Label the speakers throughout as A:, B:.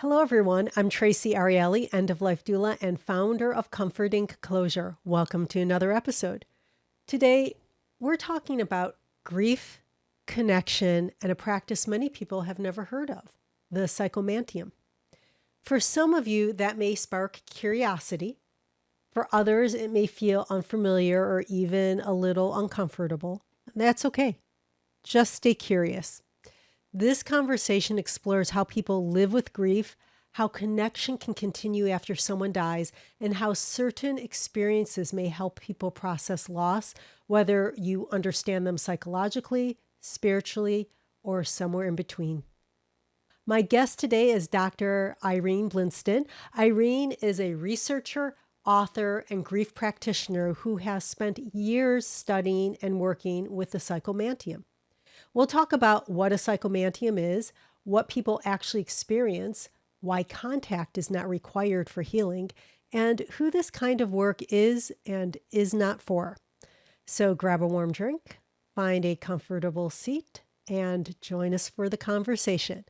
A: Hello, everyone. I'm Traci Arieli, end-of-life doula and founder of Comforting Closure. Welcome to another episode. Today, we're talking about grief, connection, and a practice many people have never heard of, the Psychomanteum. For some of you, that may spark curiosity. For others, it may feel unfamiliar or even a little uncomfortable. That's okay. Just stay curious. This conversation explores how people live with grief, how connection can continue after someone dies, and how certain experiences may help people process loss, whether you understand them psychologically, spiritually, or somewhere in between. My guest today is Dr. Irene Blinston. Irene is a researcher, author, and grief practitioner who has spent years studying and working with the Psychomanteum. We'll talk about what a psychomanteum is, what people actually experience, why contact is not required for healing, and who this kind of work is and is not for. So grab a warm drink, find a comfortable seat, and join us for the conversation.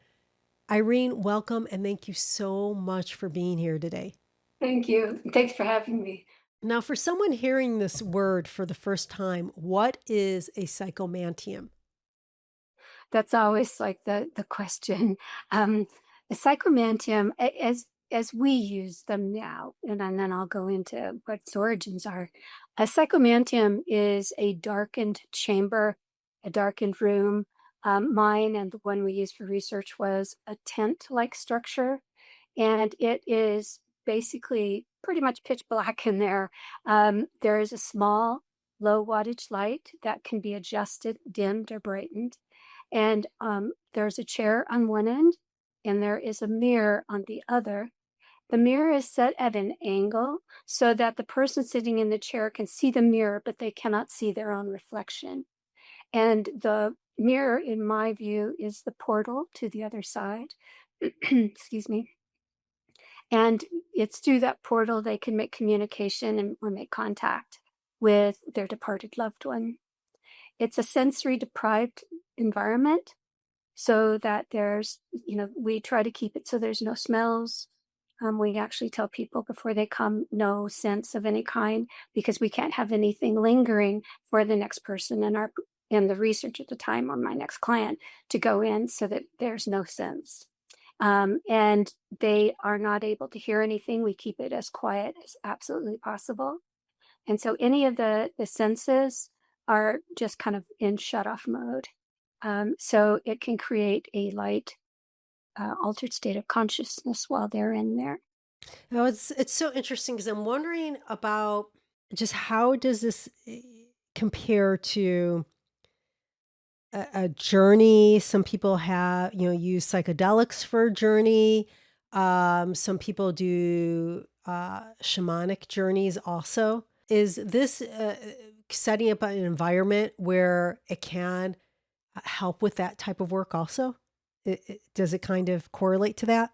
A: Irene, welcome, and thank you so much for being here today.
B: Thank you. Thanks for having me.
A: Now, for someone hearing this word for the first time, what is a psychomanteum?
B: That's always like the question. The psychomantium, as we use them now, and then I'll go into what its origins are. A psychomantium is a darkened chamber, a darkened room. Mine and the one we used for research was a tent-like structure, and it is basically pretty much pitch black in there. There is a small, low wattage light that can be adjusted, dimmed, or brightened. And there's a chair on one end, and there is a mirror on the other. The mirror is set at an angle so that the person sitting in the chair can see the mirror, but they cannot see their own reflection. And the mirror, in my view, is the portal to the other side. Excuse me. And it's through that portal they can make communication or make contact with their departed loved one. It's a sensory deprived environment so that there's, we try to keep it so there's no smells. We actually tell people before they come, no scents of any kind, because we can't have anything lingering for the next person in the research at the time, or my next client, to go in, so that there's no sense. And they are not able to hear anything. We keep it as quiet as absolutely possible. And so any of the senses are just kind of in shut-off mode. So it can create a light, altered state of consciousness while they're in there.
A: Now, it's so interesting because I'm wondering about just how does this compare to a journey? Some people have, use psychedelics for a journey. Some people do shamanic journeys also. Is this setting up an environment where it can help with that type of work also? Does it kind of correlate to that?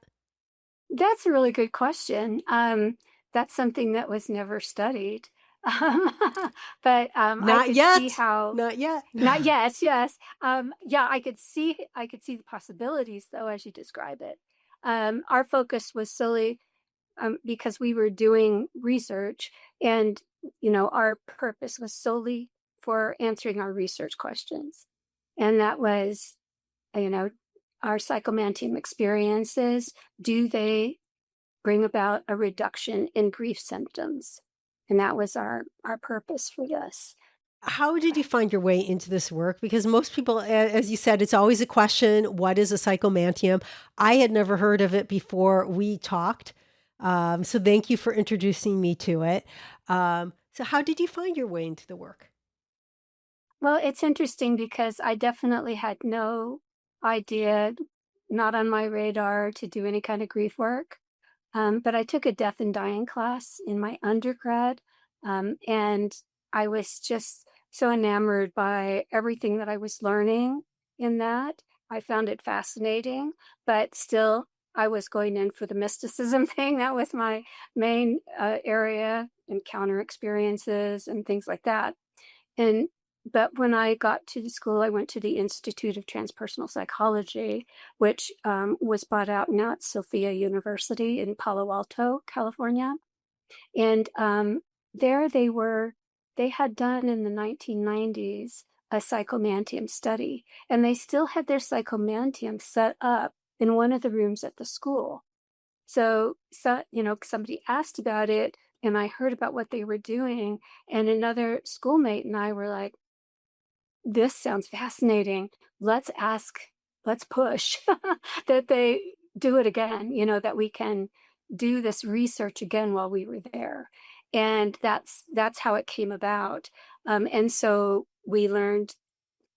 B: That's a really good question. That's something that was never studied. But I
A: Not
B: could
A: yet.
B: see how.
A: Not yet.
B: Not yet. Yes. Yeah, I could see the possibilities, though, as you describe it. Our focus was solely because we were doing research, and our purpose was solely for answering our research questions, and that was, our psychomanteum experiences. Do they bring about a reduction in grief symptoms? And that was our purpose for this.
A: How did you find your way into this work? Because most people, as you said, it's always a question, what is a psychomanteum? I had never heard of it before we talked. So thank you for introducing me to it. So how did you find your way into the work?
B: Well, it's interesting because I definitely had no idea, not on my radar, to do any kind of grief work. But I took a death and dying class in my undergrad, and I was just so enamored by everything that I was learning in that. I found it fascinating, but still, I was going in for the mysticism thing. That was my main area, encounter experiences and things like that. And but when I got to the school, I went to the Institute of Transpersonal Psychology, which was bought out now at Sophia University in Palo Alto, California. And there they had done in the 1990s a Psychomanteum study, and they still had their Psychomanteum set up in one of the rooms at the school. So, somebody asked about it, and I heard about what they were doing, and another schoolmate and I were like, this sounds fascinating. Let's push that they do it again, that we can do this research again while we were there. And that's how it came about. And so I learned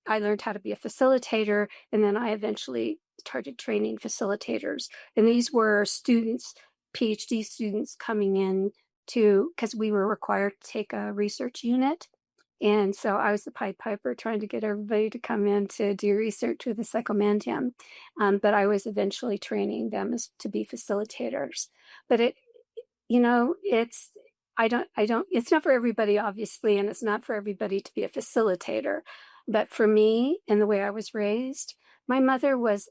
B: how to be a facilitator, and then I eventually started training facilitators. And these were students, PhD students coming in because we were required to take a research unit. And so I was the Pied Piper trying to get everybody to come in to do research with the Psychomanteum. But I was eventually training them to be facilitators. But it's not for everybody, obviously, and it's not for everybody to be a facilitator. But for me, and the way I was raised, my mother was,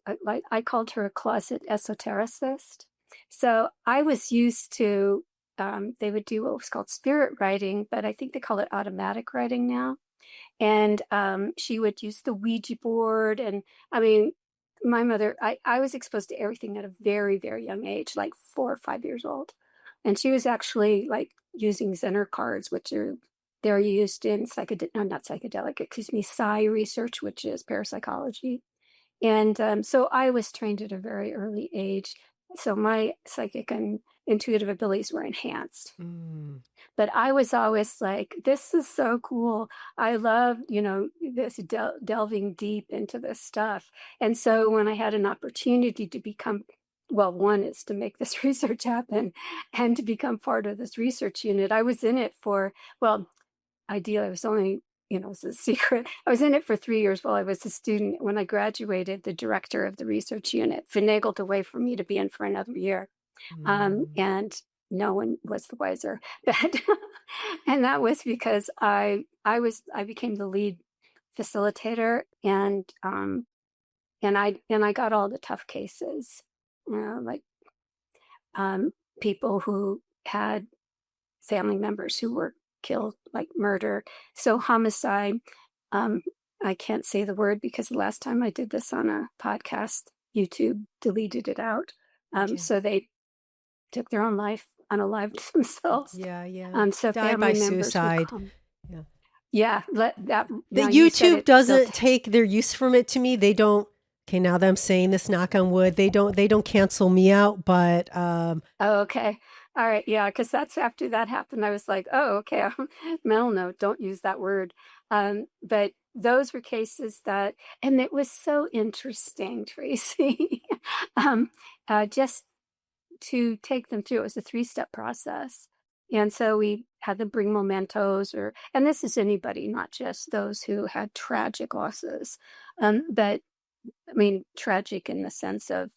B: I called her a closet esotericist. So I was used to, they would do what was called spirit writing, but I think they call it automatic writing now. And she would use the Ouija board. And I mean, my mother, I was exposed to everything at a very, very young age, like 4 or 5 years old. And she was actually like using Zener cards, which they're used in psi research, which is parapsychology. And so I was trained at a very early age. So my psychic and intuitive abilities were enhanced. But I was always like, this is so cool. I love, this delving deep into this stuff. And so when I had an opportunity to become, well, one is to make this research happen and to become part of this research unit, I was in it for, well, ideally I was only, it's a secret. I was in it for 3 years while I was a student. When I graduated, the director of the research unit finagled a way for me to be in for another year. And no one was the wiser. But and that was because I became the lead facilitator, and I got all the tough cases, like people who had family members who were killed, like murder. So homicide, I can't say the word because the last time I did this on a podcast, YouTube deleted it out. So they took their own life, unalived themselves. So
A: died by
B: family members
A: suicide.
B: That
A: the YouTube doesn't take their use from it to me. They don't. Okay, now that I'm saying this, knock on wood, they don't cancel me out. But
B: okay. All right. Yeah. Because that's after that happened. I was like, oh, okay. Mental note, don't use that word. But those were cases and it was so interesting, Traci, just to take them through. It was a 3-step process. And so we had them bring mementos and this is anybody, not just those who had tragic losses. But I mean, tragic in the sense of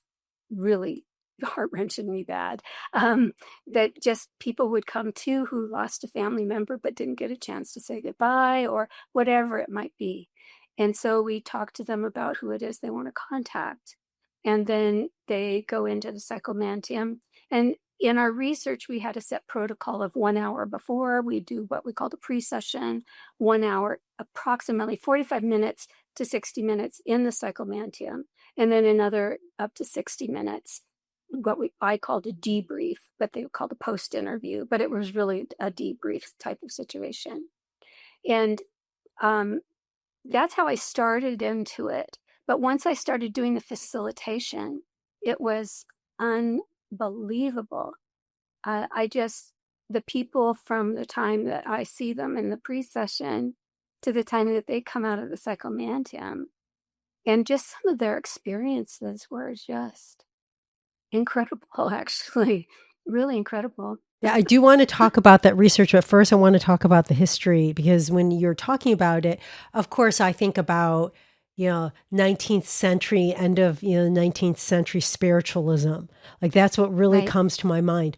B: really heart-wrenchingly bad, that just people would come to who lost a family member but didn't get a chance to say goodbye or whatever it might be. And so we talk to them about who it is they want to contact. And then they go into the Psychomanteum. And in our research, we had a set protocol of 1 hour before. We do what we call the pre-session, 1 hour, approximately 45 minutes to 60 minutes in the Psychomanteum, and then another up to 60 minutes, what I called a debrief, but they called a post-interview, but it was really a debrief type of situation. And that's how I started into it. But once I started doing the facilitation, it was unbelievable. The people from the time that I see them in the pre-session to the time that they come out of the Psychomanteum, and just some of their experiences were just incredible, actually, really incredible.
A: Yeah, I do want to talk about that research, but first I want to talk about the history, because when you're talking about it, of course, I think about, 19th century, end of, 19th century spiritualism. Like that's what really comes to my mind.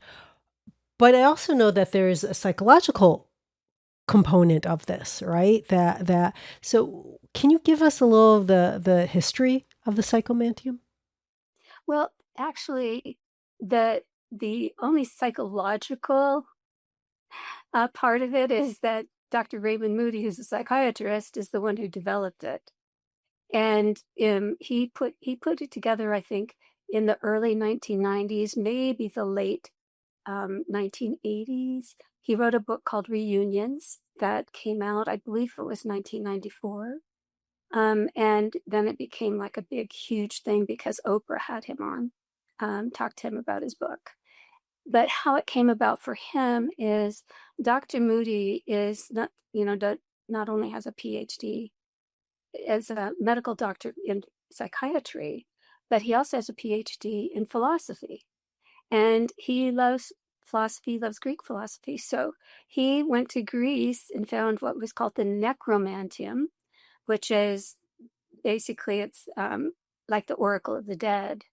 A: But I also know that there's a psychological component of this, right? So can you give us a little of the history of the Psychomanteum?
B: Well, actually, the only psychological part of it is that Dr. Raymond Moody, who's a psychiatrist, is the one who developed it. And he put it together, I think, in the early 1990s, maybe the late 1980s. He wrote a book called Reunions that came out, I believe it was 1994. And then it became like a big, huge thing because Oprah had him on, talked to him about his book. But how it came about for him is Dr. Moody is not, not only has a PhD as a medical doctor in psychiatry, but he also has a PhD in philosophy. And he loves philosophy, loves Greek philosophy. So he went to Greece and found what was called the necromantium, which is basically it's like the Oracle of the Dead.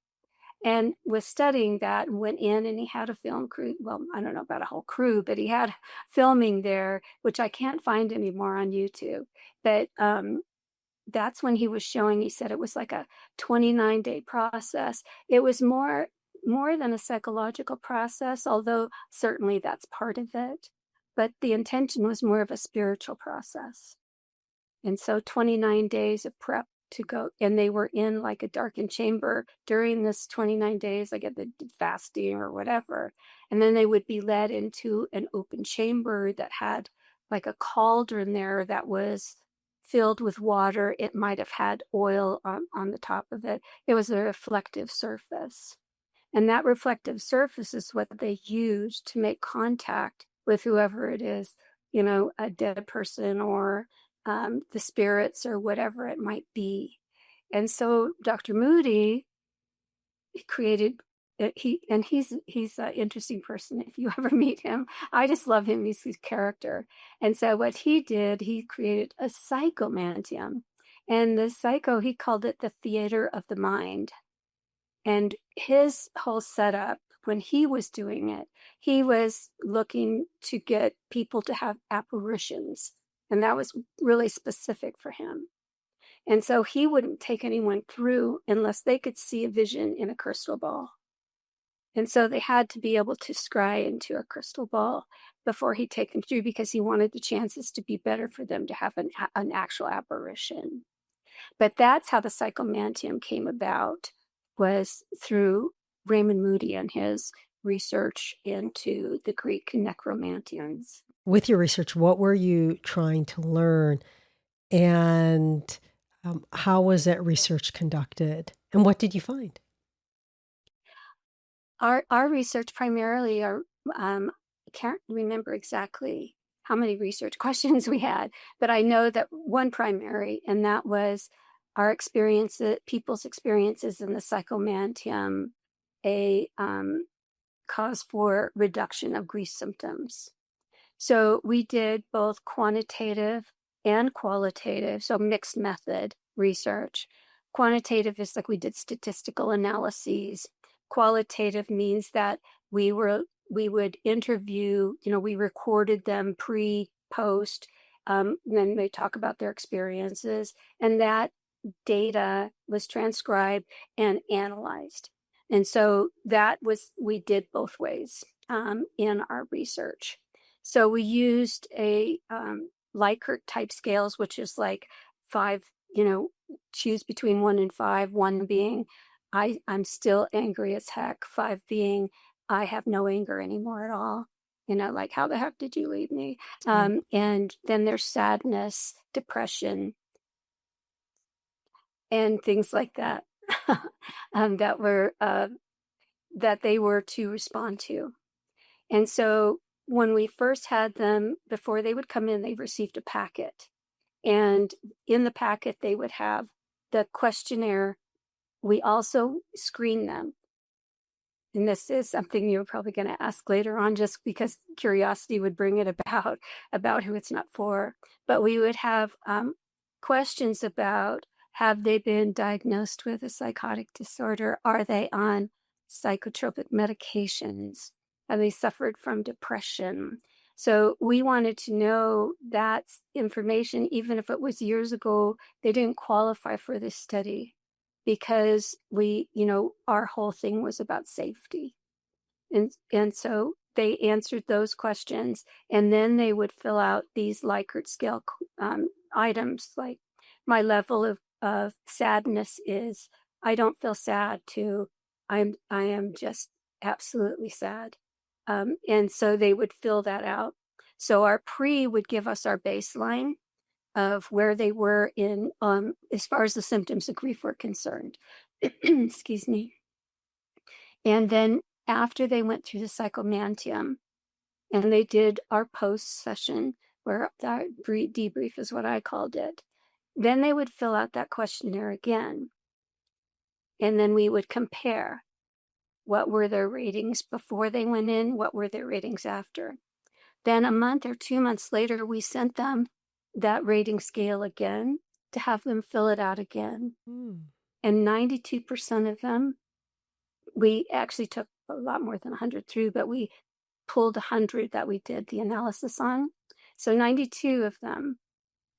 B: And was studying that and went in and he had a film crew. Well, I don't know about a whole crew, but he had filming there, which I can't find anymore on YouTube. But that's when he was showing, he said it was like a 29-day process. It was more than a psychological process, although certainly that's part of it. But the intention was more of a spiritual process. And so 29 days of prep to go, and they were in like a darkened chamber during this 29 days, like at the fasting or whatever. And then they would be led into an open chamber that had like a cauldron there that was filled with water. It might have had oil on the top of it. It was a reflective surface. And that reflective surface is what they use to make contact with whoever it is, a dead person or the spirits or whatever it might be. And so Dr. Moody created he's an interesting person. If you ever meet him, I just love him. He's his character. And so what he did, he created a psychomantium. And the psycho, he called it the theater of the mind. And his whole setup, when he was doing it, he was looking to get people to have apparitions. And that was really specific for him. And so he wouldn't take anyone through unless they could see a vision in a crystal ball. And so they had to be able to scry into a crystal ball before he'd take them through because he wanted the chances to be better for them to have an actual apparition. But that's how the Psychomanteum came about, was through Raymond Moody and his research into the Greek necromantians.
A: With your research, what were you trying to learn, and how was that research conducted, and what did you find?
B: Our research primarily are can't remember exactly how many research questions we had, but I know that one primary, and that was our experiences, people's experiences in the Psychomanteum, a cause for reduction of grief symptoms. So we did both quantitative and qualitative, so mixed method research. Quantitative is like we did statistical analyses. Qualitative means that we would interview, we recorded them pre, post, then they talk about their experiences, and that data was transcribed and analyzed. And so we did both ways in our research. So we used a Likert type scales, which is like 5, choose between 1 and 5, 1 being I'm still angry as heck, 5 being I have no anger anymore at all. Like, how the heck did you leave me? And then there's sadness, depression, and things like that that they were to respond to. And so when we first had them, before they would come in, they received a packet. And in the packet, they would have the questionnaire. We also screen them. And this is something you're probably going to ask later on, just because curiosity would bring it about who it's not for. But we would have questions about, have they been diagnosed with a psychotic disorder? Are they on psychotropic medications? Have they suffered from depression? So we wanted to know that information, even if it was years ago, they didn't qualify for this study because our whole thing was about safety. And so they answered those questions, and then they would fill out these Likert scale items, like my level of sadness is I don't feel sad to I am just absolutely sad. And so they would fill that out. So our pre would give us our baseline of where they were in as far as the symptoms of grief were concerned. Excuse me. And then after they went through the Psychomanteum and they did our post session, where that debrief is what I called it, then they would fill out that questionnaire again. And then we would compare what were their ratings before they went in, what were their ratings after. Then a month or 2 months later, we sent them that rating scale again to have them fill it out again. And 92% of them, we actually took a lot more than 100 through, but we pulled 100 that we did the analysis on. So 92 of them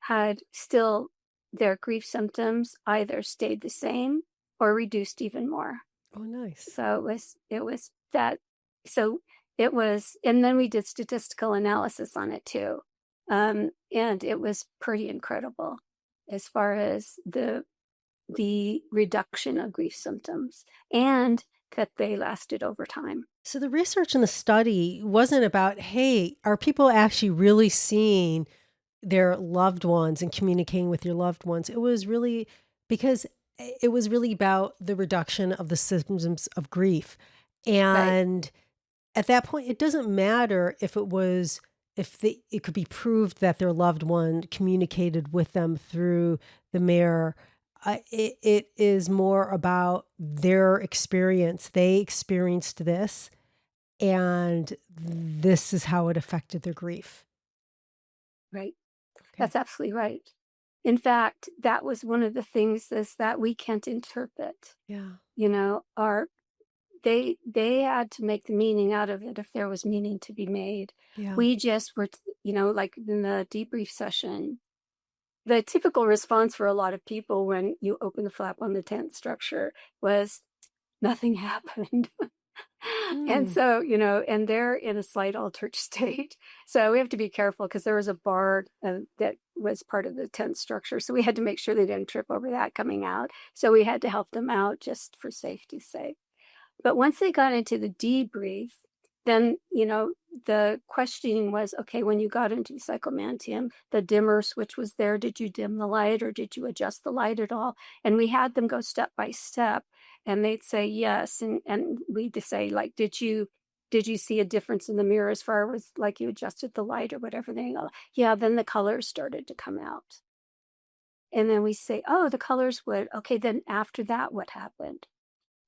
B: had still their grief symptoms either stayed the same or reduced even more.
A: Oh, nice.
B: So it was that. So it was, and then we did statistical analysis on it too. And it was pretty incredible as far as the reduction of grief symptoms and that they lasted over time.
A: So the research in the study wasn't about, hey, are people actually really seeing their loved ones and communicating with your loved ones? It was really because it was really about the reduction of the symptoms of grief. And at that point, it doesn't matter if it could be proved that their loved one communicated with them through the mirror. It is more about their experience. They experienced this, and this is how it affected their grief.
B: Right.
A: Okay.
B: That's absolutely right. In fact, that was one of the things is that we can't interpret.
A: Yeah.
B: They had to make the meaning out of it if there was meaning to be made.
A: Yeah.
B: We just were, like in the debrief session, the typical response for a lot of people when you open the flap on the tent structure was nothing happened. And so, and they're in a slight altered state. So we have to be careful because there was a bar that was part of the tent structure. So we had to make sure they didn't trip over that coming out. So we had to help them out just for safety's sake. But once they got into the debrief, then, the questioning was, okay, when you got into the Psychomanteum, the dimmer switch was there. Did you dim the light or did you adjust the light at all? And we had them go step by step and they'd say yes. And we'd say, like, did you see a difference in the mirror as far as like you adjusted the light or whatever? They go, yeah, then the colors started to come out. And then we say, oh, the colors would, okay, then after that, what happened?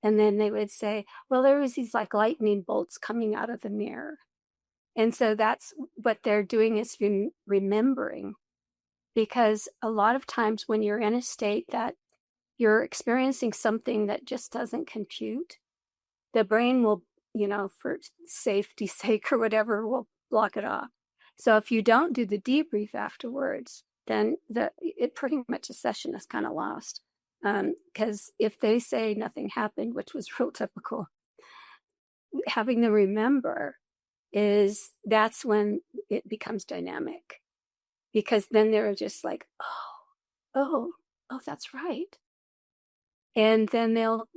B: And then they would say, well, there was these like lightning bolts coming out of the mirror. And so that's what they're doing is remembering, because a lot of times when you're in a state that you're experiencing something that just doesn't compute, the brain will, for safety's sake or whatever, will block it off. So if you don't do the debrief afterwards, then it pretty much a session is kind of lost. Because if they say nothing happened, which was real typical, having them remember that's when it becomes dynamic, because then they're just like, oh, that's right. And then they'll,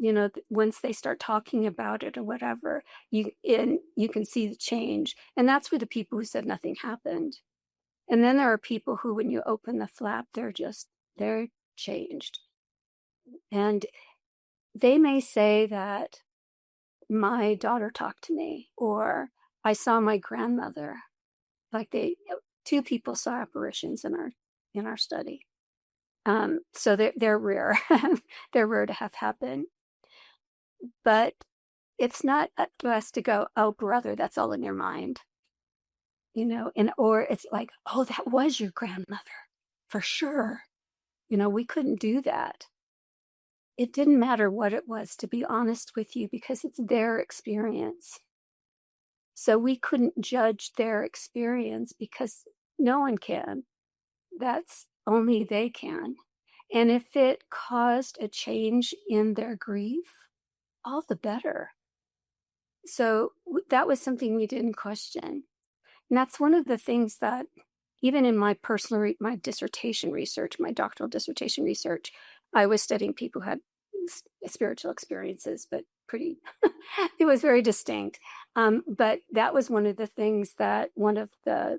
B: once they start talking about it or whatever, you can see the change. And that's with the people who said nothing happened. And then there are people who, when you open the flap, they're changed. And they may say that my daughter talked to me, or I saw my grandmother. Like two people saw apparitions in our study. So they're rare. They're rare to have happen. But it's not up to us to go, oh, brother, that's all in your mind. Or it's like, oh, that was your grandmother for sure. We couldn't do that. It didn't matter what it was, to be honest with you, because it's their experience. So we couldn't judge their experience because no one can. That's only they can. And if it caused a change in their grief, all the better. So that was something we didn't question. And that's one of the things that, even in my personal, my dissertation research, my doctoral dissertation research, I was studying people who had spiritual experiences, but pretty, it was very distinct. But that was one of the things that one of the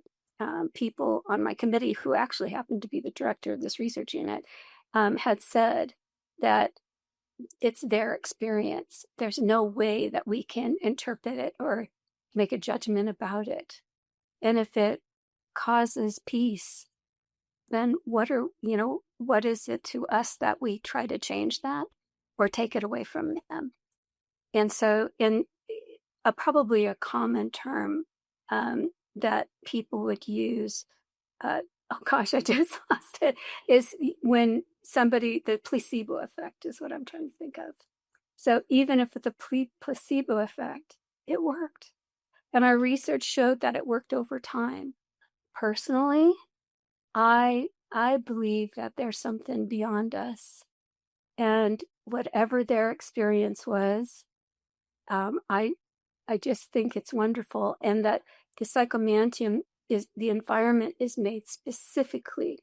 B: people on my committee, who actually happened to be the director of this research unit, had said that it's their experience. There's no way that we can interpret it or make a judgment about it. And if it causes peace, then what is it to us that we try to change that or take it away from them? And so in probably a common term that people would use, oh gosh, I just lost it, is when somebody, the placebo effect is what I'm trying to think of. So even if with the placebo effect, it worked. And our research showed that it worked over time. Personally, I believe that there's something beyond us, and whatever their experience was, I just think it's wonderful, and that the Psychomanteum is, the environment is made specifically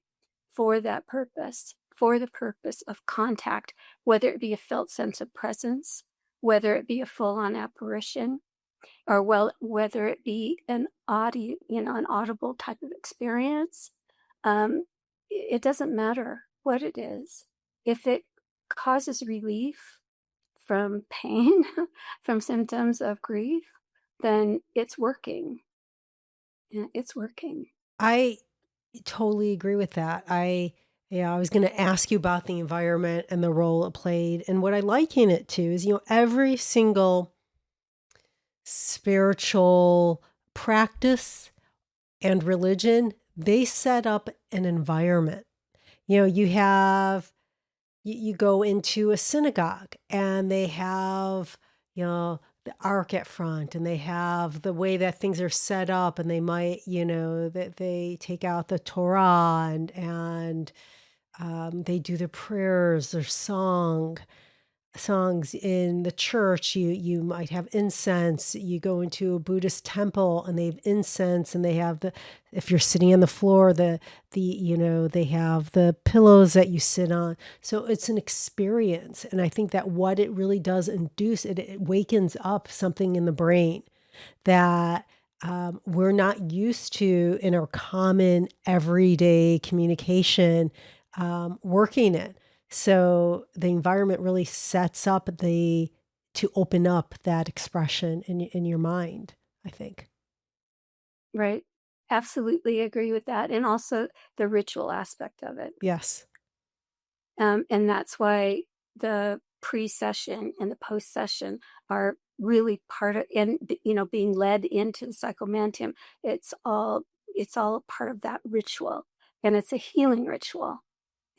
B: for that purpose, for the purpose of contact, whether it be a felt sense of presence, whether it be a full-on apparition, or whether it be an an audible type of experience. It doesn't matter what it is. If it causes relief from pain, from symptoms of grief, then it's working. Yeah, it's working.
A: I totally agree with that. I was going to ask you about the environment and the role it played. And what I liken it to is, every single spiritual practice and religion, they set up an environment. You go into a synagogue and they have, the ark at front, and they have the way that things are set up, and they might, that they take out the Torah, and they do the prayers, their songs in the church. You might have incense. You go into a Buddhist temple and they have incense, and they have if you're sitting on the floor, they have the pillows that you sit on. So it's an experience. And I think that what it really does induce, it wakens up something in the brain that we're not used to in our common everyday communication, working in. So the environment really sets up to open up that expression in your mind, I think.
B: Right. Absolutely agree with that. And also the ritual aspect of it.
A: Yes.
B: And that's why the pre-session and the post-session are really part of, and being led into the Psychomanteum. It's all part of that ritual, and it's a healing ritual,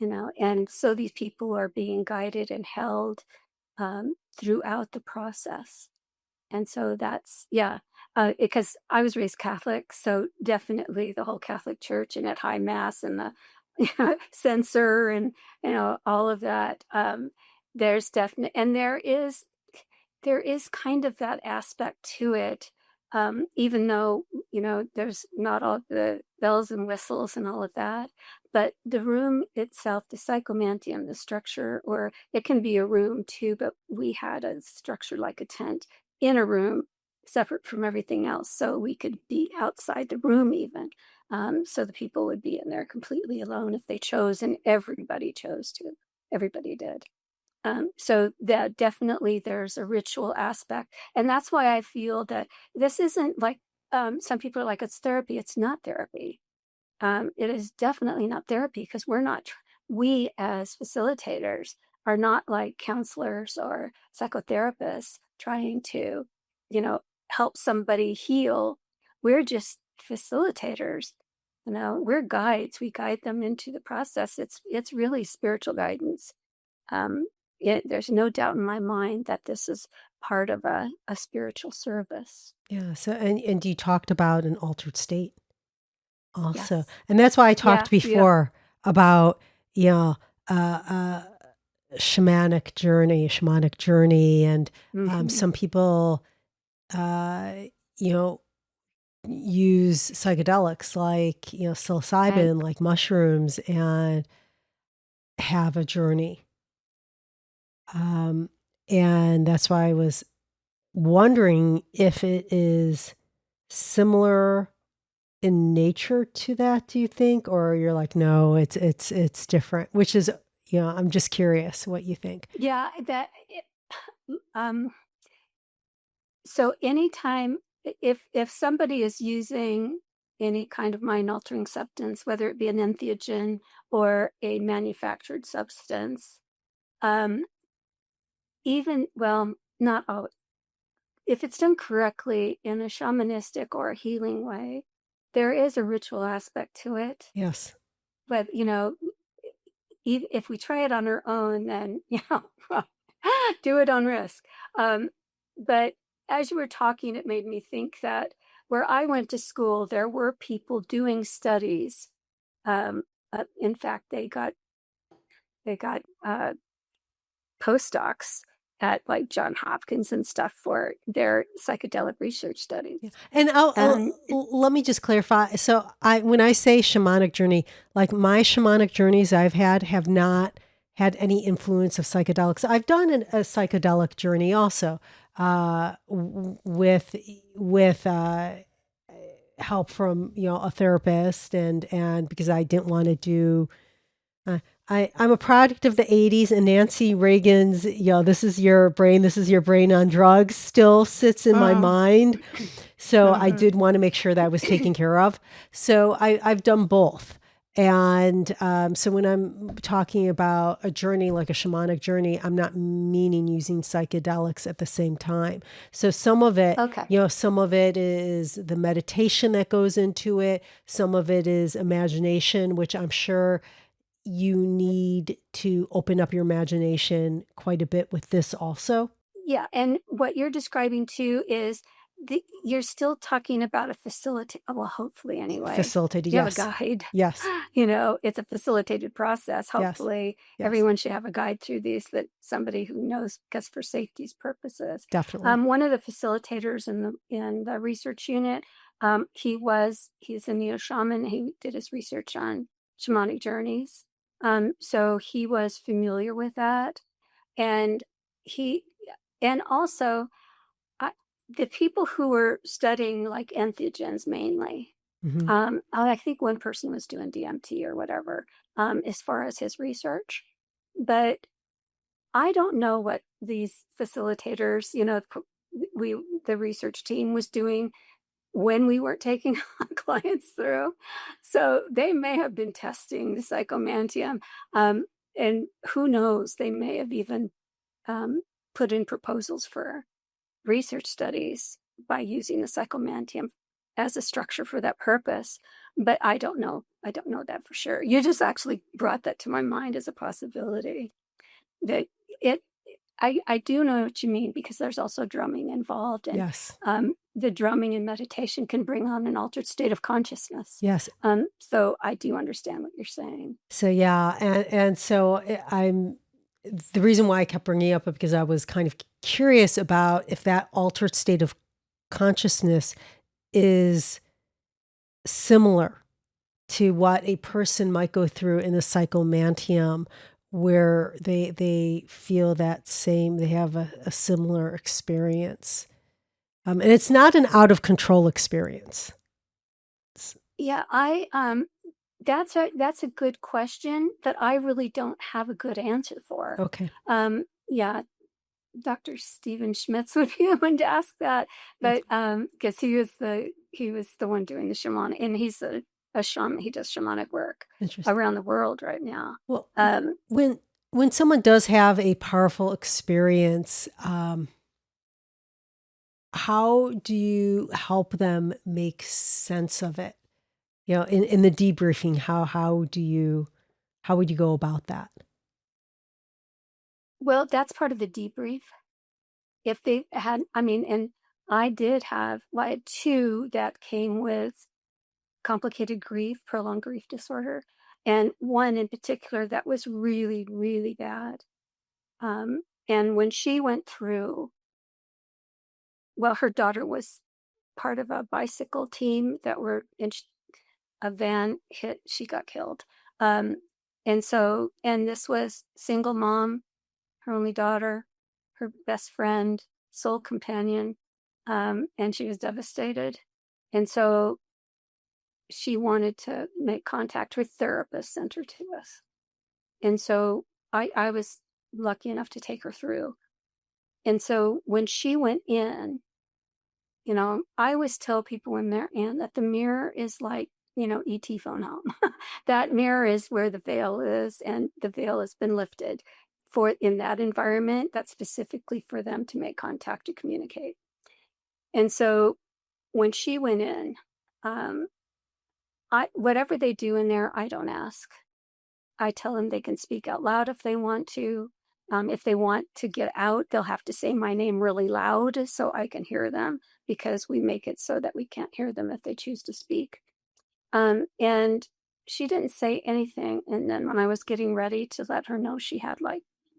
B: and so these people are being guided and held throughout the process. And so that's, because I was raised Catholic, so definitely the whole Catholic Church, and at High Mass and the censer and all of that. There's definite, and there is kind of that aspect to it, even though there's not all the bells and whistles and all of that. But the room itself, the Psychomanteum, the structure, or it can be a room too, but we had a structure like a tent in a room separate from everything else, so we could be outside the room even. So the people would be in there completely alone if they chose, and everybody chose to. Everybody did. So that definitely there's a ritual aspect. And that's why I feel that this isn't like, some people are like, it's therapy. It's not therapy. It is definitely not therapy, because we as facilitators are not like counselors or psychotherapists trying to, help somebody heal. We're just facilitators. We're guides. We guide them into the process. It's really spiritual guidance. there's no doubt in my mind that this is part of a spiritual service.
A: Yeah. So, and you talked about an altered state also.
B: Yes.
A: And that's why I
B: Yeah.
A: talked
B: Yeah.
A: before about, you know, shamanic journey. And
B: Hmm.
A: some people, uh, you know, use psychedelics like,
B: Right.
A: psilocybin, like mushrooms, and have a journey. Um, and that's why I was wondering if it is similar in nature to that, do you think? Or you're like, no, it's different, which is, I'm just curious what you think.
B: Yeah. Um, so anytime, if somebody is using any kind of mind altering substance, whether it be an entheogen or a manufactured substance, um, even, well, not all, if it's done correctly in a shamanistic or a healing way, there is a ritual aspect to it.
A: Yes.
B: But, if we try it on our own, then, do it on risk. But as you were talking, it made me think that where I went to school, there were people doing studies. Um, in fact, they got postdocs at like John Hopkins and stuff for their psychedelic research studies.
A: Yeah. And
B: And
A: let me just clarify. So when I say shamanic journey, like my shamanic journeys I've had have not had any influence of psychedelics. I've done a psychedelic journey also, with help from, a therapist, and because I didn't want to do, uh, I'm a product of the 80s, and Nancy Reagan's, this is your brain on drugs still sits in my
B: mm,
A: mind. So I
B: mhm.
A: did want to make sure that I was taken care of. So I've done both. And so when I'm talking about a journey like a shamanic journey, I'm not meaning using psychedelics at the same time. So
B: Okay.
A: some of it is the meditation that goes into it. Some of it is imagination, which I'm sure you need to open up your imagination quite a bit with this also.
B: Yeah, and what you're describing too is you're still talking about a facility. Well, hopefully, anyway,
A: Facilitated,
B: you have a
A: yes.
B: guide.
A: Yes.
B: It's a facilitated process.
A: Yes.
B: Hopefully,
A: Yes.
B: everyone should have a guide through these that somebody who knows, because for safety's purposes.
A: Definitely.
B: One of the facilitators in the research unit, he's a neo shaman. He did his research on shamanic journeys, so he was familiar with that, and he and also, I, the people who were studying like entheogens mainly,
A: Hmm.
B: I think one person was doing DMT or whatever, as far as his research. But I don't know what these facilitators, the research team was doing when we weren't taking clients through. So they may have been testing the psychomantium. And who knows, they may have even um, put in proposals for research studies by using the psychomantium as a structure for that purpose. But I don't know. I don't know that for sure. You just actually brought that to my mind as a possibility. That it I do know what you mean, because there's also drumming involved, and
A: Yes.
B: the drumming and meditation can bring on an altered state of consciousness.
A: Yes.
B: So I do understand what you're saying.
A: So yeah, and so I'm the reason why I kept bringing it up is because I was kind of curious about if that altered state of consciousness is similar to what a person might go through in a psychomantium, where they feel that same, they have a similar experience, and it's not an out of control experience.
B: Yeah, that's a good question that I really don't have a good answer for.
A: Okay.
B: Yeah, Dr. Stephen Schmitz would be the one to ask that,
A: Yes.
B: but because he was the one doing the shaman, and he's a shaman. He does shamanic work
A: Interesting.
B: around the world right now.
A: Well,
B: Um,
A: when someone does have a powerful experience, how do you help them make sense of it? In the debriefing, how would you go about that?
B: Well, that's part of the debrief. If they had, I mean, and I did have, well, I had two that came with complicated grief, prolonged grief disorder, and one in particular that was really, really bad. And when she went through, well, her daughter was part of a bicycle team that were in a van hit, she got killed. Um, and so, and this was single mom, her only daughter, her best friend, sole companion, and she was devastated. And so she wanted to make contact. Her therapist sent her to us. And so I was lucky enough to take her through. And so when she went in, I always tell people when they're in that the mirror is like, ET phone home. That mirror is where the veil is, and the veil has been lifted for in that environment that's specifically for them to make contact to communicate. And so when she went in, whatever they do in there, I don't ask. I tell them they can speak out loud if they want to. If they want to get out, they'll have to say my name really loud so I can hear them, because we make it so that we can't hear them if they choose to speak. And she didn't say anything. And then when I was getting ready to let her know she had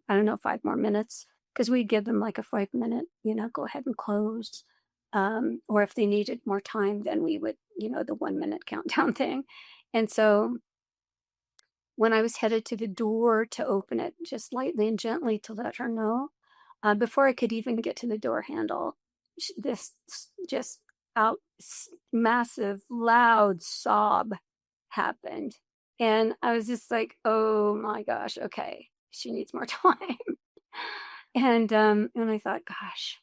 B: 5 more minutes, because we give them like a 5 minute, go ahead and close. Or if they needed more time, then we would, the 1 minute countdown thing. And so when I was headed to the door to open it, just lightly and gently to let her know, before I could even get to the door handle, this just out massive, loud sob happened. And I was just like, oh my gosh, okay, she needs more time. And I thought, gosh,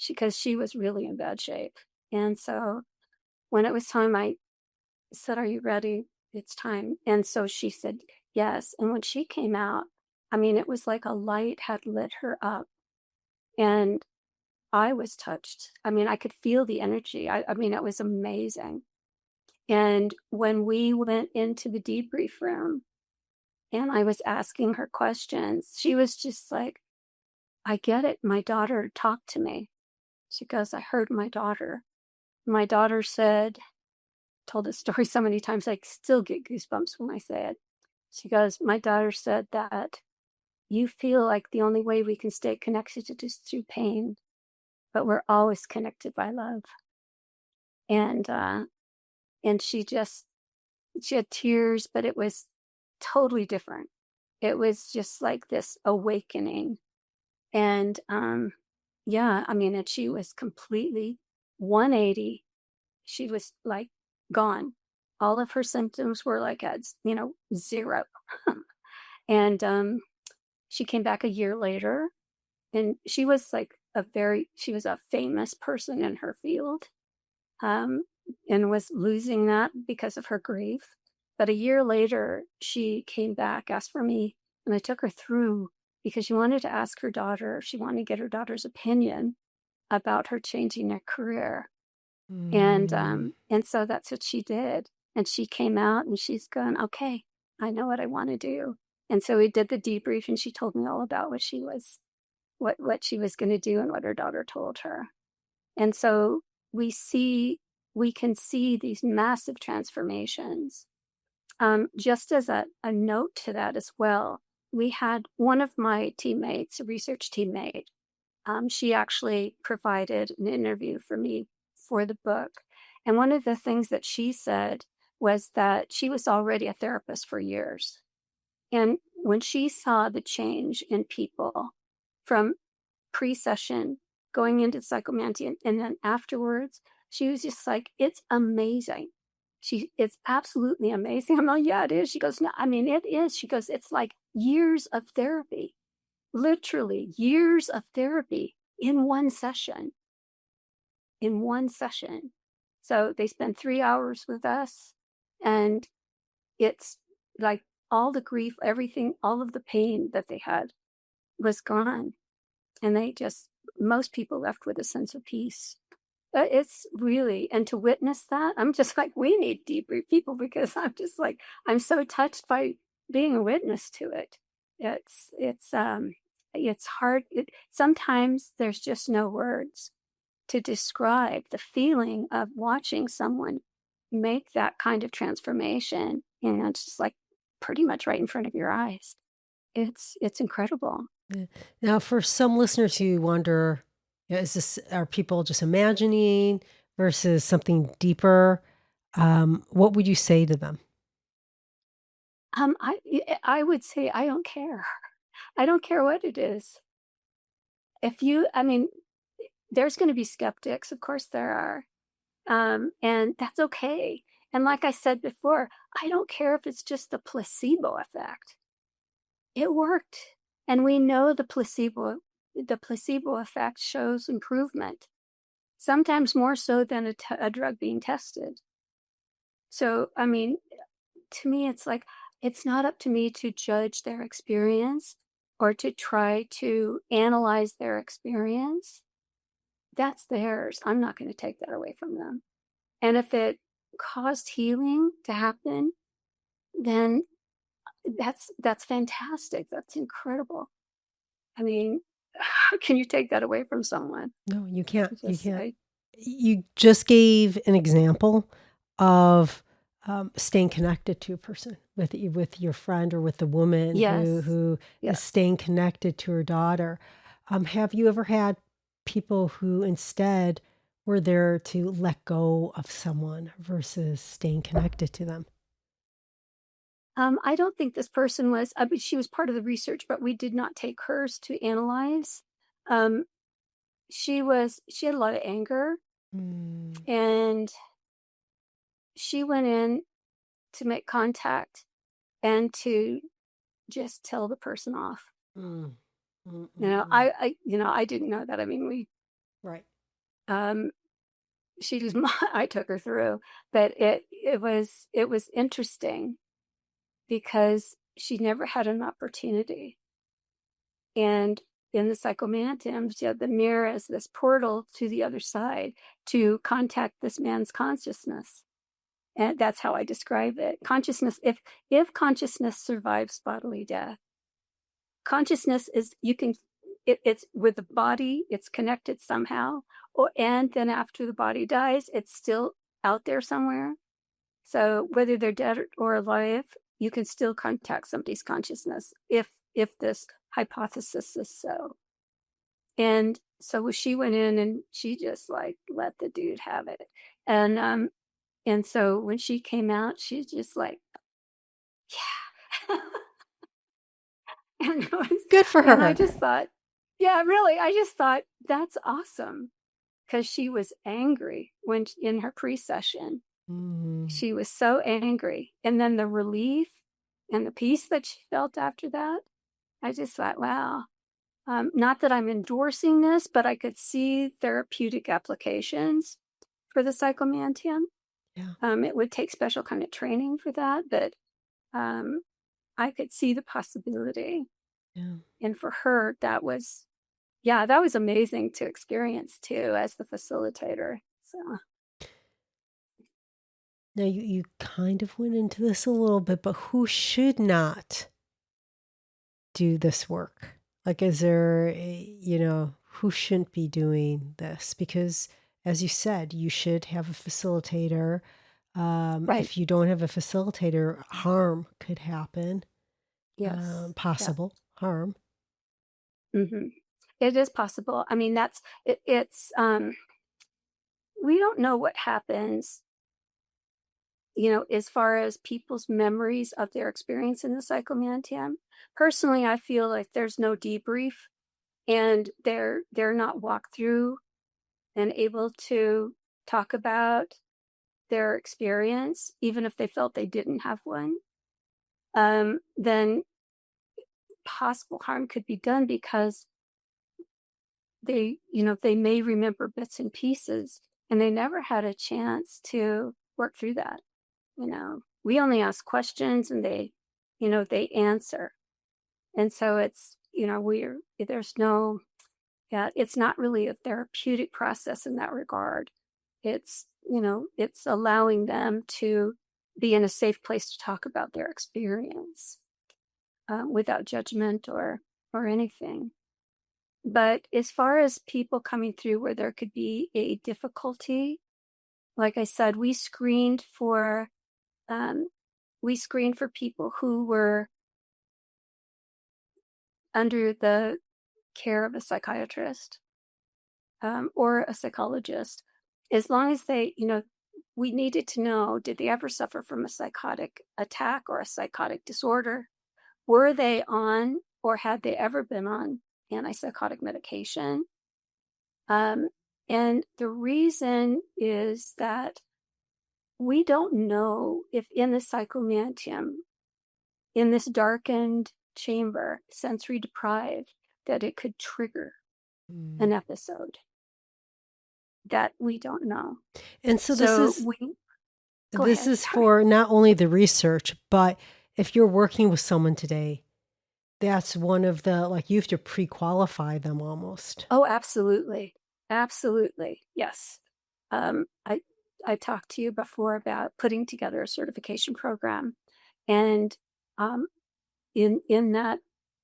B: because she was really in bad shape. And so when it was time, I said, are you ready? It's time. And so she said, yes. And when she came out, I mean, it was like a light had lit her up. And I was touched. I mean, I could feel the energy. I mean, it was amazing. And when we went into the debrief room and I was asking her questions, she was just like, I get it. My daughter talked to me. She goes, I heard my daughter. My daughter said, told this story so many times, I still get goosebumps when I say it. She goes, my daughter said that you feel like the only way we can stay connected is through pain, but we're always connected by love. And she had tears, but it was totally different. It was just like this awakening. And yeah, I mean, and she was completely 180. She was like gone. All of her symptoms were like at, zero. And she came back a year later, and she was like she was a famous person in her field, and was losing that because of her grief. But a year later, she came back, asked for me, and I took her through because she wanted to ask her daughter, she wanted to get her daughter's opinion about her changing her career. And so that's what she did. And she came out and she's going, okay, I know what I want to do. And so we did the debrief, and she told me all about what she was going to do and what her daughter told her. And so we can see these massive transformations. Just as a note to that as well, we had one of my teammates, a research teammate, she actually provided an interview for me for the book. And one of the things that she said was that she was already a therapist for years. And when she saw the change in people from pre-session going into Psychomanteum and then afterwards, she was just like, it's amazing. It's absolutely amazing. I'm like, yeah, it is. She goes, no, I mean, it is. She goes, it's like years of therapy, literally years of therapy in one session. So they spend 3 hours with us, and it's like all the grief, everything, all of the pain that they had was gone. And most people left with a sense of peace. It's really, and to witness that, I'm just like, we need debrief people, because I'm just like, I'm so touched by being a witness to it. it's hard. Sometimes there's just no words to describe the feeling of watching someone make that kind of transformation. And it's just like pretty much right in front of your eyes. It's incredible.
A: Yeah. Now, for some listeners who wonder, are people just imagining versus something deeper? What would you say to them?
B: I would say I don't care. I don't care what it is. I mean, there's going to be skeptics, of course there are, and that's okay. And like I said before, I don't care if it's just the placebo effect. It worked, and we know the placebo effect shows improvement, sometimes more so than a drug being tested. So, I mean, to me, it's like, it's not up to me to judge their experience or to try to analyze their experience. That's theirs. I'm not going to take that away from them. And if it caused healing to happen, then that's fantastic. That's incredible. I mean, how can you take that away from someone?
A: No, you can't. You can't.
B: I
A: You just gave an example of staying connected to a person with your friend or with the woman
B: Yes,
A: who is
B: yes.
A: staying connected to her daughter. Have you ever had people who instead were there to let go of someone versus staying connected to them?
B: I don't think this person was, I mean, she was part of the research, but we did not take hers to analyze. Um, she had a lot of anger,
A: Mm,
B: and she went in to make contact and to just tell the person off.
A: mm, mm,
B: You
A: mm,
B: know,
A: mm.
B: I didn't know that. I mean,
A: Right.
B: um, she was, I took her through, but it was interesting because she never had an opportunity. And in the Psychomanteum, the mirror is this portal to the other side to contact this man's consciousness. And that's how I describe it. Consciousness, if consciousness survives bodily death, consciousness is, it's with the body, it's connected somehow, and then after the body dies, it's still out there somewhere. So whether they're dead or alive, you can still contact somebody's consciousness if this hypothesis is so. And so she went in and she just like let the dude have it. And so when she came out, she's just like, yeah. and,
A: Good for
B: and I
A: her.
B: just thought, yeah, really, I just thought that's awesome because she was angry when in her pre-session.
A: Mm,
B: She was so angry. And then the relief and the peace that she felt after that, I just thought, wow. Not that I'm endorsing this, but I could see therapeutic applications for the Psychomanteum.
A: yeah.
B: It would take special kind of training for that, but um, I could see the possibility.
A: Yeah.
B: And for her, that was amazing to experience too as the facilitator. So,
A: Now you kind of went into this a little bit, but who should not do this work? Like, is there, who shouldn't be doing this? Because, as you said, you should have a facilitator.
B: right.
A: If you don't have a facilitator, harm could happen,
B: Yes. Yeah.
A: possible harm.
B: hmm It is possible. I mean, we don't know what happens, as far as people's memories of their experience in the Psychomantium. Personally, I feel like there's no debrief and they're not walked through and able to talk about their experience, even if they felt they didn't have one. Then possible harm could be done because they may remember bits and pieces and they never had a chance to work through that. We only ask questions and they answer. And so there's no, yeah, it's not really a therapeutic process in that regard. It's allowing them to be in a safe place to talk about their experience without judgment or anything. But as far as people coming through where there could be a difficulty, like I said, um, we screened for people who were under the care of a psychiatrist, or a psychologist. As long as they, we needed to know, did they ever suffer from a psychotic attack or a psychotic disorder? Were they on, or had they ever been on antipsychotic medication? Um, and the reason is that we don't know if in the psychomantium, in this darkened chamber, sensory deprived, that it could trigger
A: Mm.
B: an episode. That we don't know.
A: And so
B: So go
A: this
B: ahead.
A: is
B: Sorry.
A: for not only the research, but if you're working with someone today, that's one of the, like, you have to pre-qualify them almost.
B: Oh, absolutely. Absolutely. Yes. Um, I, I talked to you before about putting together a certification program. And um, in that,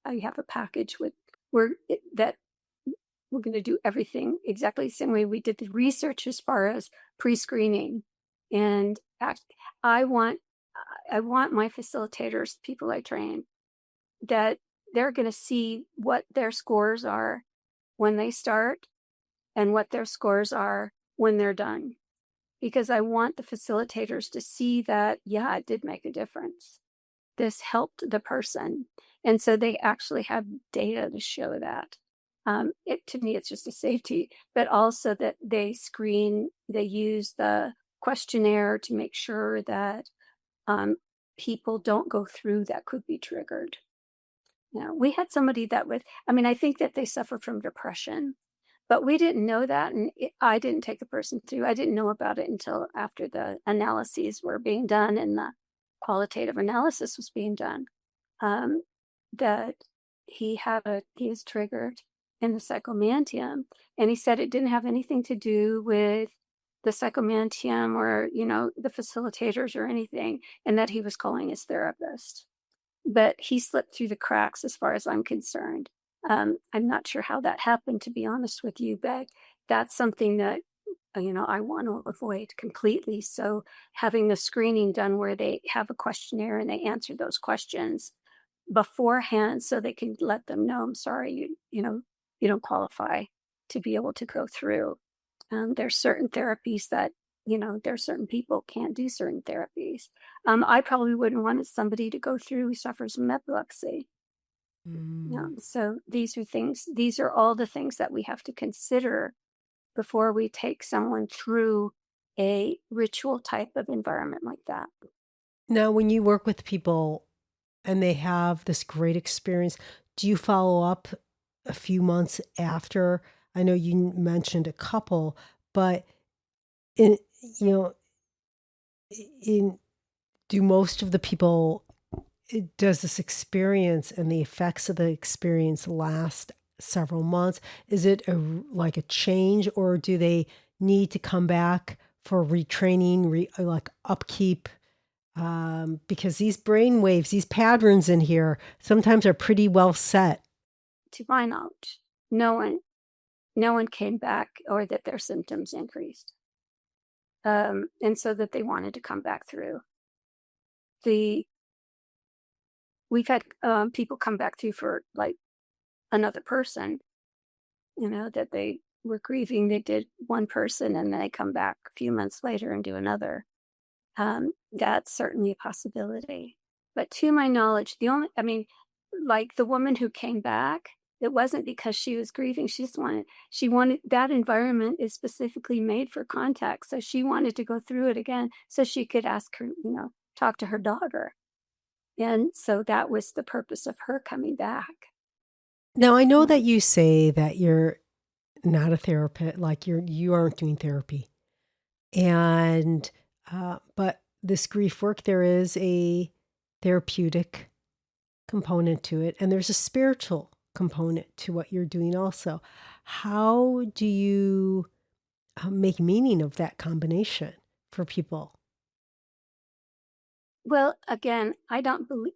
B: I have a package that we're going to do everything exactly the same way we did the research as far as pre-screening. And I want I want my facilitators, people I train, that they're going to see what their scores are when they start and what their scores are when they're done. Because I want the facilitators to see that, yeah, it did make a difference. This helped the person. And so they actually have data to show that. To me, it's just a safety, but also that they use the questionnaire to make sure that people don't go through that could be triggered. We had somebody I think that they suffer from depression, but we didn't know that. And I didn't take the person through. I didn't know about it until after the analyses were being done and the qualitative analysis was being done. Um, that he was triggered in the psychomantium. And he said it didn't have anything to do with the psychomantium or, the facilitators or anything, and that he was calling his therapist. But he slipped through the cracks as far as I'm concerned. I'm not sure how that happened, to be honest with you, but that's something that, I want to avoid completely. So having the screening done where they have a questionnaire and they answer those questions beforehand so they can let them know, I'm sorry, you don't qualify to be able to go through. There's certain therapies that, there's certain people can't do certain therapies. I probably wouldn't want somebody to go through who suffers from epilepsy.
A: Mm.
B: So these are all the things that we have to consider before we take someone through a ritual type of environment like that.
A: Now, when you work with people and they have this great experience, do you follow up a few months after? I know you mentioned a couple, but in, you know, in do most of the people, does this experience and the effects of the experience last several months? Is it like a change, or do they need to come back for retraining, like upkeep? Because these brain waves, these patterns in here sometimes are pretty well set.
B: To my knowledge, no one came back or that their symptoms increased. And so that they wanted to come back through. We've had people come back through for like another person, that they were grieving. They did one person and they come back a few months later and do another. That's certainly a possibility. But to my knowledge, like the woman who came back, it wasn't because she was grieving. She wanted that environment is specifically made for contact. So she wanted to go through it again so she could ask her, talk to her daughter. And so that was the purpose of her coming back.
A: Now, I know that
B: Um,
A: you say that you're not a therapist, like you aren't doing therapy, and but this grief work, there is a therapeutic component to it, and there's a spiritual component to what you're doing also. How do you make meaning of that combination for people?
B: well, again, I don't believe,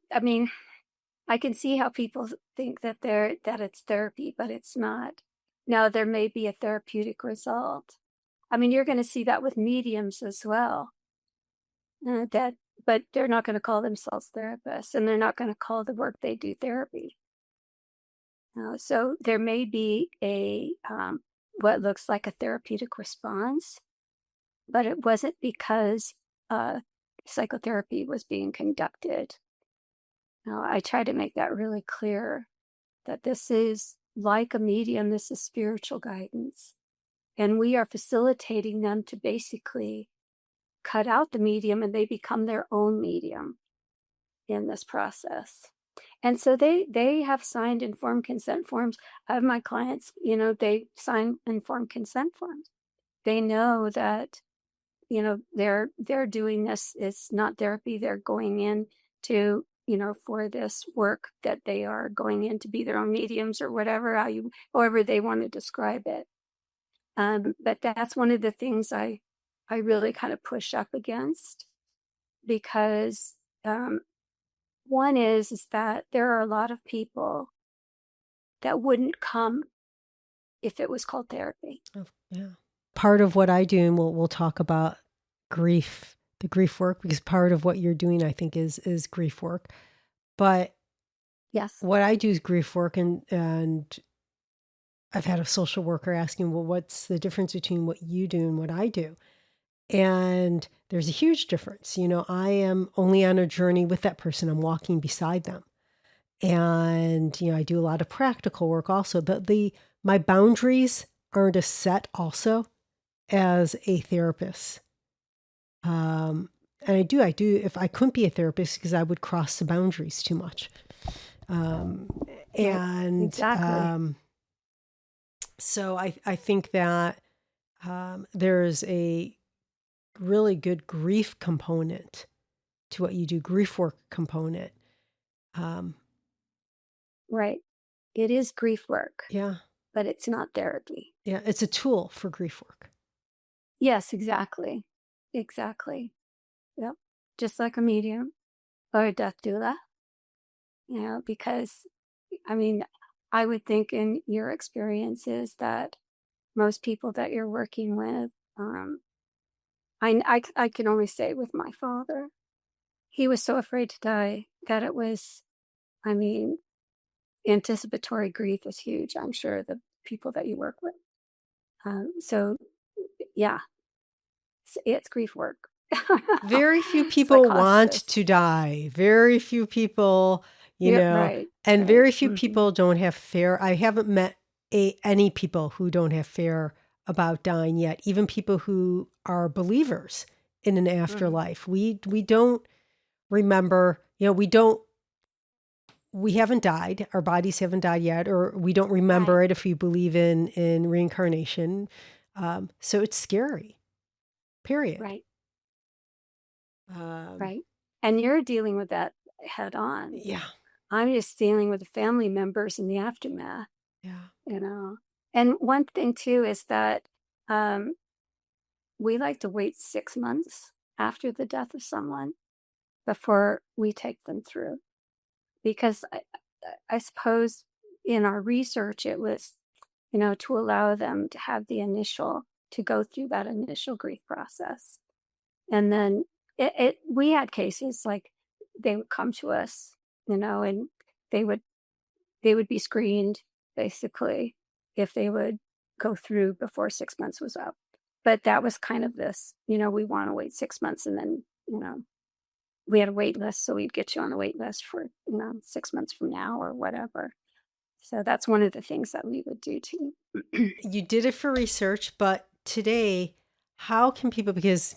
B: I can see how people think that it's therapy, but it's not. Now, there may be a therapeutic result. I mean, you're going to see that with mediums as well. That, but they're not going to call themselves therapists, and they're not going to call the work they do therapy. So there may be a what looks like a therapeutic response, but it wasn't because psychotherapy was being conducted. Now, I try to make that really clear that this is like a medium, this is spiritual guidance. And we are facilitating them to basically cut out the medium and they become their own medium in this process. And so they have signed informed consent forms. I have my clients, they sign informed consent forms. They know that, they're doing this. It's not therapy. They're going in to, for this work that they are going in to be their own mediums or whatever, however they want to describe it. But that's one of the things I really kind of push up against, because one is that there are a lot of people that wouldn't come if it was called therapy.
A: Oh, yeah. Part of what I do, and we'll talk about grief, the grief work, because part of what you're doing, I think, is grief work. But
B: yes,
A: what I do is grief work, and I've had a social worker asking, well, what's the difference between what you do and what I do? And there's a huge difference. I am only on a journey with that person. I'm walking beside them. And, I do a lot of practical work also. My boundaries aren't as set also as a therapist. And I do, if I couldn't be a therapist, because I would cross the boundaries too much.
B: Exactly.
A: So I think that there's a really good grief component to what you do, grief work component.
B: Right. It is grief work.
A: Yeah.
B: But it's not therapy.
A: Yeah. It's a tool for grief work.
B: Yes, exactly. Exactly. Yep. Just like a medium or a death doula, because I mean, I would think in your experiences that most people that you're working with, I can only say with my father, he was so afraid to die that it was, I mean, anticipatory grief is huge. I'm sure the people that you work with. So yeah, it's grief work.
A: Very few people want
B: Psychosis.
A: to die. Very few people,
B: Yeah, right.
A: and
B: Right.
A: very few people don't have fear. I haven't met any people who don't have fear about dying yet, even people who are believers in an afterlife. We don't remember, we haven't died, our bodies haven't died yet, or we don't remember it if we believe in reincarnation. So it's scary, period.
B: Right. Right. And you're dealing with that head on.
A: Yeah.
B: I'm just dealing with the family members in the aftermath.
A: Yeah.
B: And one thing too is that we like to wait 6 months after the death of someone before we take them through. Because I suppose in our research, it was, to allow them to have to go through that initial grief process. And then we had cases like they would come to us, and they would be screened basically if they would go through before 6 months was up. But that was kind of this, we want to wait 6 months, and then, we had a wait list, so we'd get you on the wait list for 6 months from now or whatever. So that's one of the things that we would do too.
A: You did it for research, but today, how can people, because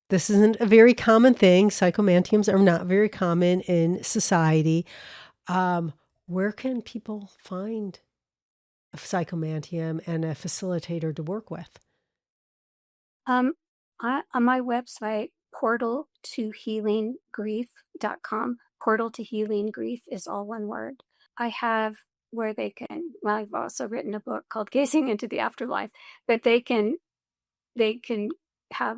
A: this isn't a very common thing, psychomantiums are not very common in society. Where can people find a psychomantium and a facilitator to work with?
B: On my website, portaltohealinggrief.com. Portal to Healing Grief is all one word. I have where they can, well, I've also written a book called Gazing into the Afterlife, but they can have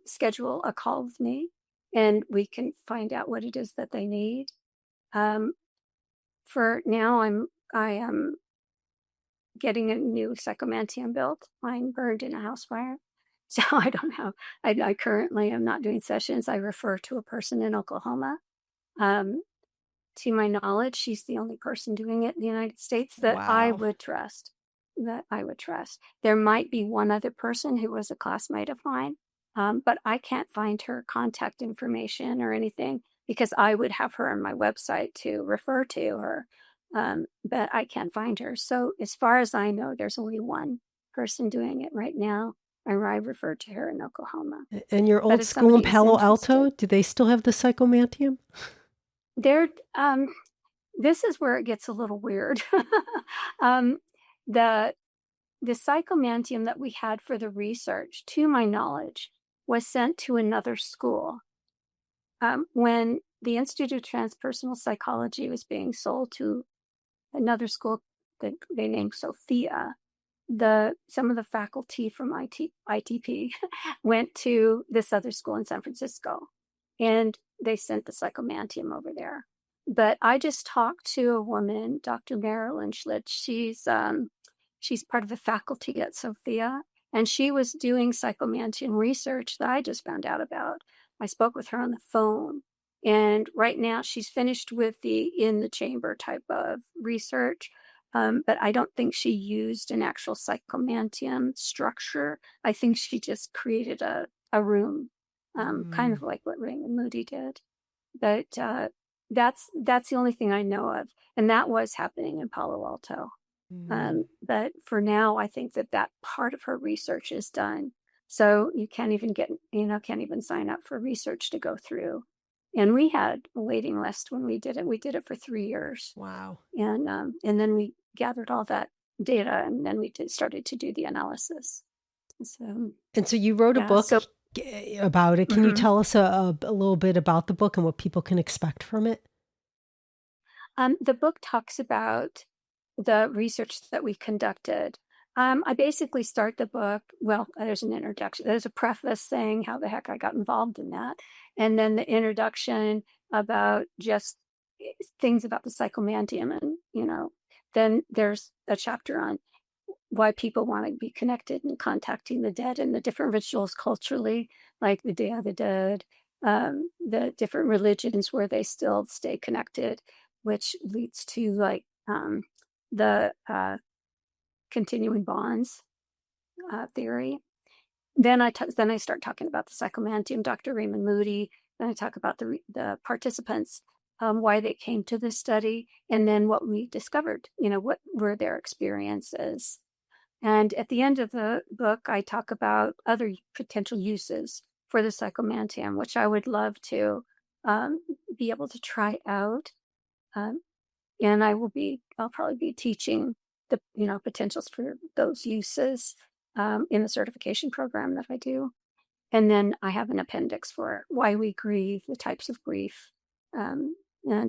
B: schedule a call with me, and we can find out what it is that they need. for now, I am getting a new Psychomanteum built. Mine burned in a house fire. So I don't have, I currently am not doing sessions. I refer to a person in Oklahoma. Um, to my knowledge, she's the only person doing it in the United States that I
A: Wow.
B: would trust. That I would trust. There might be one other person who was a classmate of mine, but I can't find her contact information or anything because I would have her on my website to refer to her. But I can't find her. So as far as I know, there's only one person doing it right now. And I refer to her in Oklahoma.
A: And your
B: But
A: old
B: if
A: school in
B: somebody is
A: Palo
B: interested,
A: Alto, do they still have the Psychomanteum?
B: they're this is where it gets a little weird. um, the the Psychomanteum that we had for the research, to my knowledge, was sent to another school. When the Institute of Transpersonal Psychology was being sold to another school that they named Sophia, some of the faculty from ITP went to this other school in San Francisco, and they sent the Psychomanteum over there. But I just talked to a woman, Dr. Marilyn Schlitz. She's part of the faculty at Sophia, and she was doing Psychomanteum research that I just found out about. I spoke with her on the phone, and right now she's finished with the in the chamber type of research. But I don't think she used an actual Psychomanteum structure. I think she just created a room, kind of like what Raymond Moody did. But that's the only thing I know of, and that was happening in Palo Alto. But for now, I think that part of her research is done. So you can't even can't even sign up for research to go through. And we had a waiting list when we did it. We did it for 3 years.
A: Wow.
B: And then we gathered all that data, and then we started to do the analysis. So,
A: And so you wrote a
B: yeah.
A: book
B: So,
A: about it. Can you
B: mhm.
A: tell us a little bit about the book and what people can expect from it?
B: The book talks about the research that we conducted. I basically start the book. Well, there's an introduction. There's a preface saying how the heck I got involved in that, and then the introduction about just things about the Psychomanteum, and then there's a chapter on why people want to be connected and contacting the dead and the different rituals culturally, like the Day of the Dead, the different religions where they still stay connected, which leads to like the continuing bonds theory. Then I start talking about the Psychomanteum, Dr. Raymond Moody. Then I talk about the participants, why they came to this study, and then what we discovered. What were their experiences. And at the end of the book, I talk about other potential uses for the Psychomanteum, which I would love to be able to try out. Um, and I'll probably be teaching the potentials for those uses in the certification program that I do. And then I have an appendix for why we grieve, the types of grief, and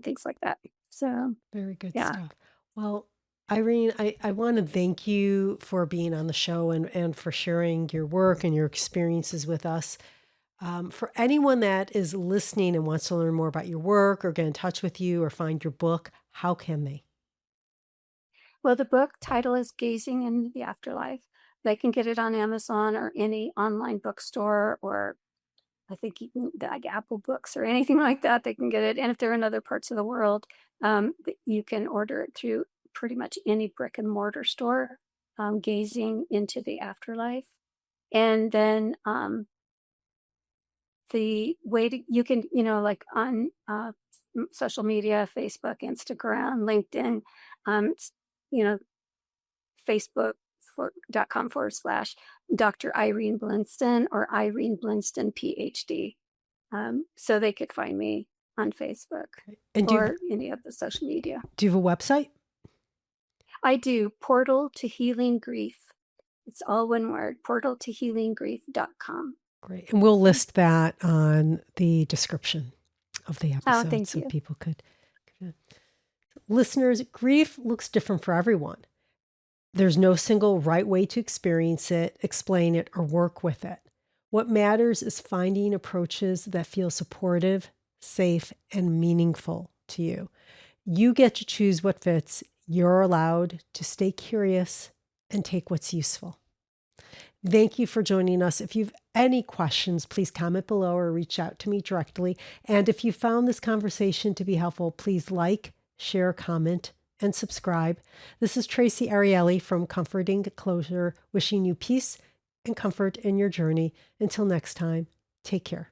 B: things like that. So,
A: Very good
B: yeah.
A: stuff. Well, Irene, I want to thank you for being on the show and for sharing your work and your experiences with us. For anyone that is listening and wants to learn more about your work or get in touch with you or find your book, how can they?
B: Well, the book title is Gazing into the Afterlife. They can get it on Amazon or any online bookstore, or I think even like Apple Books or anything like that. They can get it. And if they're in other parts of the world, you can order it through pretty much any brick and mortar store, Gazing into the Afterlife. And then the way you can, like on social media, Facebook, Instagram, LinkedIn, you know, Facebook.com/ Dr. Irene Blinston or Irene Blinston, PhD. So they could find me on Facebook
A: And
B: or any of the social media.
A: do you have a website?
B: I do Portal to Healing Grief. It's all one word, portaltohealinggrief.com.
A: Great. And we'll list that on the description of the
B: Oh,
A: episode
B: thank
A: so
B: you.
A: people could. Listeners, grief looks different for everyone. There's no single right way to experience it, explain it, or work with it. What matters is finding approaches that feel supportive, safe, and meaningful to you. You get to choose what fits. You're allowed to stay curious and take what's useful. Thank you for joining us. If you've any questions, please comment below or reach out to me directly. And if you found this conversation to be helpful, please like, share, comment, and subscribe. This is Traci Arieli from Comforting Closure, wishing you peace and comfort in your journey. Until next time, take care.